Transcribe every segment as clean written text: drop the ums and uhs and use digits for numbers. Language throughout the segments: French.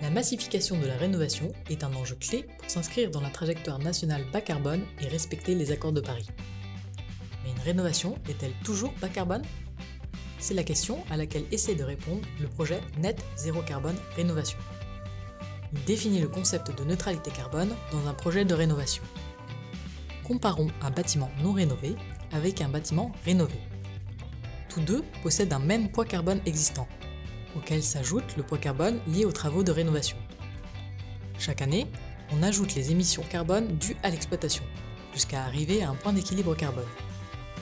La massification de la rénovation est un enjeu clé pour s'inscrire dans la trajectoire nationale bas carbone et respecter les accords de Paris. Mais une rénovation est-elle toujours bas carbone ? C'est la question à laquelle essaie de répondre le projet Net Zéro Carbone Rénovation. Il définit le concept de neutralité carbone dans un projet de rénovation. Comparons un bâtiment non rénové avec un bâtiment rénové. Tous deux possèdent un même poids carbone existant, auquel s'ajoute le poids carbone lié aux travaux de rénovation. Chaque année, on ajoute les émissions carbone dues à l'exploitation, jusqu'à arriver à un point d'équilibre carbone.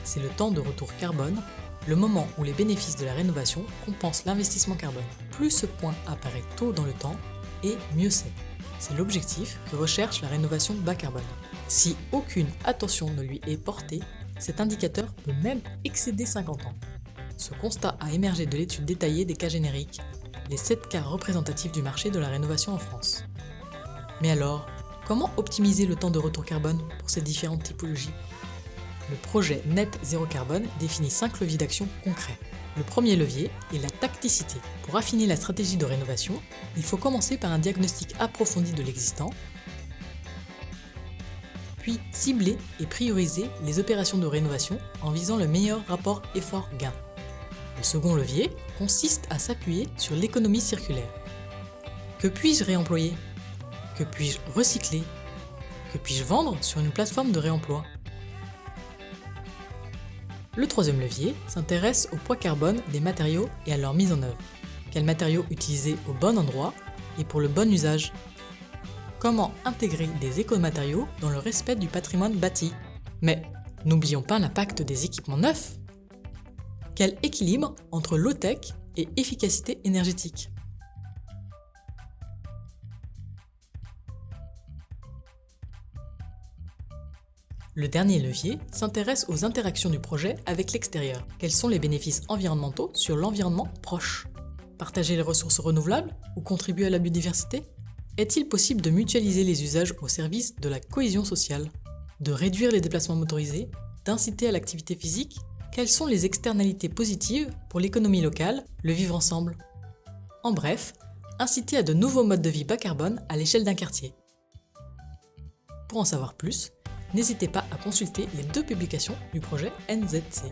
C'est le temps de retour carbone, le moment où les bénéfices de la rénovation compensent l'investissement carbone. Plus ce point apparaît tôt dans le temps, et mieux c'est. C'est l'objectif que recherche la rénovation bas carbone. Si aucune attention ne lui est portée, cet indicateur peut même excéder 50 ans. Ce constat a émergé de l'étude détaillée des cas génériques, les 7 cas représentatifs du marché de la rénovation en France. Mais alors, comment optimiser le temps de retour carbone pour ces différentes typologies ? Le projet Net Zéro Carbone définit 5 leviers d'action concrets. Le premier levier est la tacticité. Pour affiner la stratégie de rénovation, il faut commencer par un diagnostic approfondi de l'existant, puis cibler et prioriser les opérations de rénovation en visant le meilleur rapport effort-gain. Le second levier consiste à s'appuyer sur l'économie circulaire. Que puis-je réemployer ? Que puis-je recycler ? Que puis-je vendre sur une plateforme de réemploi ? Le troisième levier s'intéresse au poids carbone des matériaux et à leur mise en œuvre. Quels matériaux utiliser au bon endroit et pour le bon usage ? Comment intégrer des écomatériaux dans le respect du patrimoine bâti ? Mais n'oublions pas l'impact des équipements neufs. Quel équilibre entre low-tech et efficacité énergétique ? Le dernier levier s'intéresse aux interactions du projet avec l'extérieur. Quels sont les bénéfices environnementaux sur l'environnement proche ? Partager les ressources renouvelables ou contribuer à la biodiversité ? Est-il possible de mutualiser les usages au service de la cohésion sociale ? De réduire les déplacements motorisés ? D'inciter à l'activité physique ? Quelles sont les externalités positives pour l'économie locale, le vivre ensemble ? En bref, inciter à de nouveaux modes de vie bas carbone à l'échelle d'un quartier. Pour en savoir plus, n'hésitez pas à consulter les 2 publications du projet NZC.